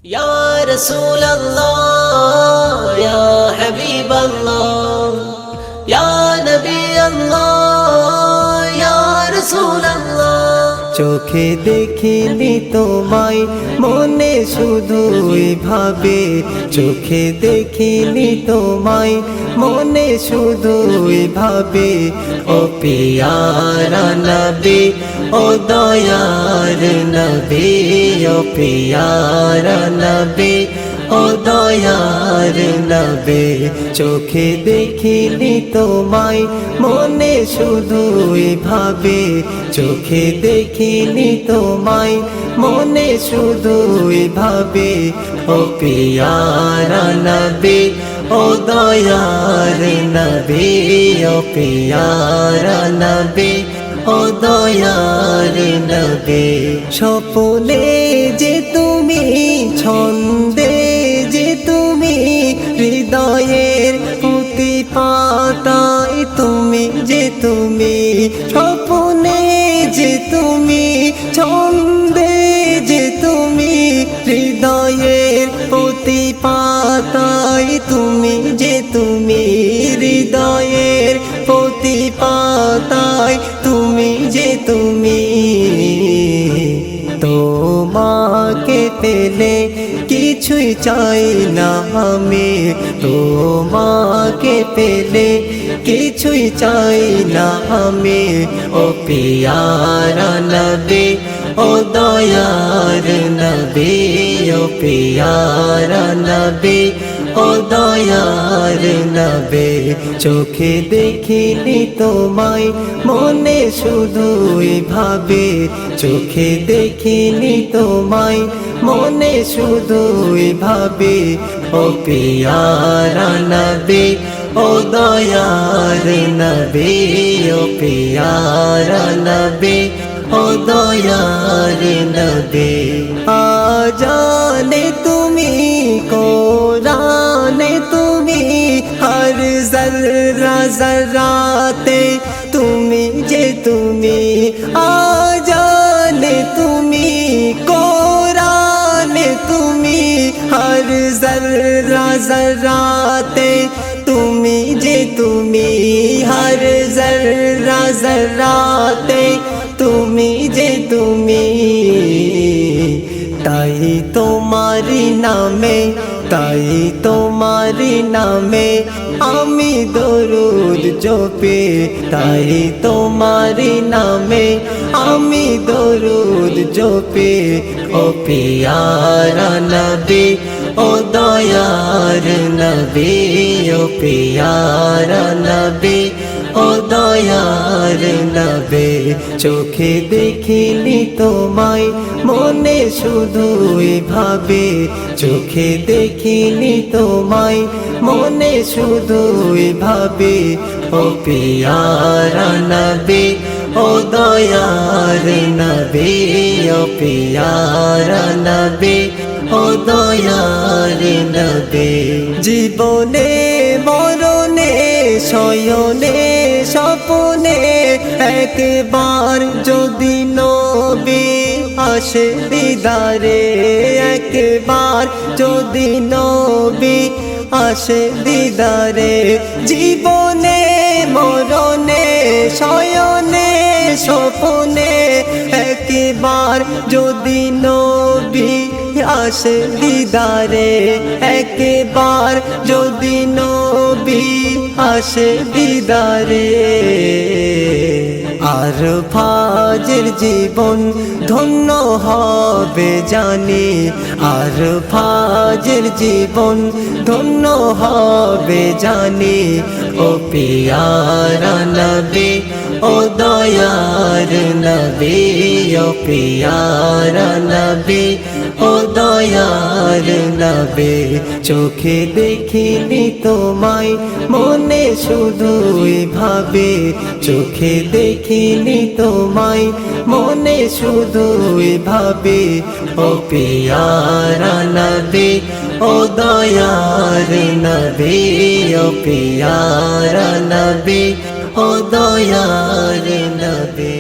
Ya Rasulallah, Ya Habiballah, Ya Nabi Allah, Ya Rasulallah। চোখে দেখিনি তোমায় মনে শুধুই ভাবে, চোখে দেখিনি তোমায় মনে শুধুই ভাবে। ও পিয়ারা নবী, ও দয়ার নবী, ও পিয়ারা নবী, ও দয়ার নবী। চোখে দেখিনি তোমায় মনে শুধুই ভাবে, চোখে দেখিনি তোমায় মনে শুধুই ভাবে। ও পিয়ারা নবী, ও দয়ার নবী, ও পিয়ারা নবী, ও দয়ার নবী। স্বপনে যে তুমি, ছন্দে যে তুমি, হৃদয়ের প্রতি পাতায় তুমি যে তুমি। স্বপনে যে তুমি, ছন্দে যে তুমি, হৃদয়ের প্রতি পাতায় তুমি যে তুমি। হৃদয়ের প্রতি পাতায় তুমি যে তুমি। তোমাকে পেলে কিছুই চাই না আমি, তোমাকে পেলে কিছুই চাই না আমি। ও পিয়ারা নবী, ও দয়ার নবী, ও পিয়ারা নবী, ও দয়ার নবী। চোখে দেখিনি তোমায় মনে শুধুই ভাবে, চোখে দেখিনি তোমায় মনে শুধুই ভাবে। ও পিয়ারা নবী, ও দয়ার নবী, ও পিয়ারা নবী, ও দয়ার নবী। আজানে তুমি, কোরআনে তুমি, হর জর্রা জর্রাতে তুমি যে তুমি। আজানে তুমি, কোরআনে তুমি, হর জর্রা জর্রাতে তুমি যে তুমি। হর জর্রা জর্রাতে তুমি যে তুমি। তাই তোমারি নামে, তাই তোমারি নামে আমি দরুদ জপি, তাই তোমারি নামে আমি দরুদ জপি। ও পিয়ারা নবী, ও দয়ার নবী, ও পিয়ারা নবী, ও দয়ার নবী। চোখে দেখিনি তোমায় মনে শুধুই ভাবে, চোখে দেখিনি তোমায় মনে শুধুই ভাবে। ও পিয়ারা নবী, ও দয়ার নবী, ও পিয়ারা নবী, ও দয়ার নবী। জীবনে মরণে শয়নে স্বপনে একবার যদি নবী আসে দিদারে, একবার যদি নবী আসে দিদারে। জীবনে মরণে শয়নে স্বপনে একবার যদি নবী আসে দিদারে, একবার যদি নবী আসে দিদারে। আর ফাজের জীবন ধন্য হবে জানি, আর ফাজের জীবন ধন্য হবে জানি। ও পিয়ারা নবী, ও দয়ার নবী, ও পিয়ারা নবী, ও দয়ার নবী। চোখে দেখিনি তোমায় মনে শুধুই ভাবে, চোখে দেখিনি তোমায় মনে শুধুই ভাবে। ও পিয়ারা নবী, ও দয়ার নবী, ও পিয়ারা নবী, ও দয়ার নবী।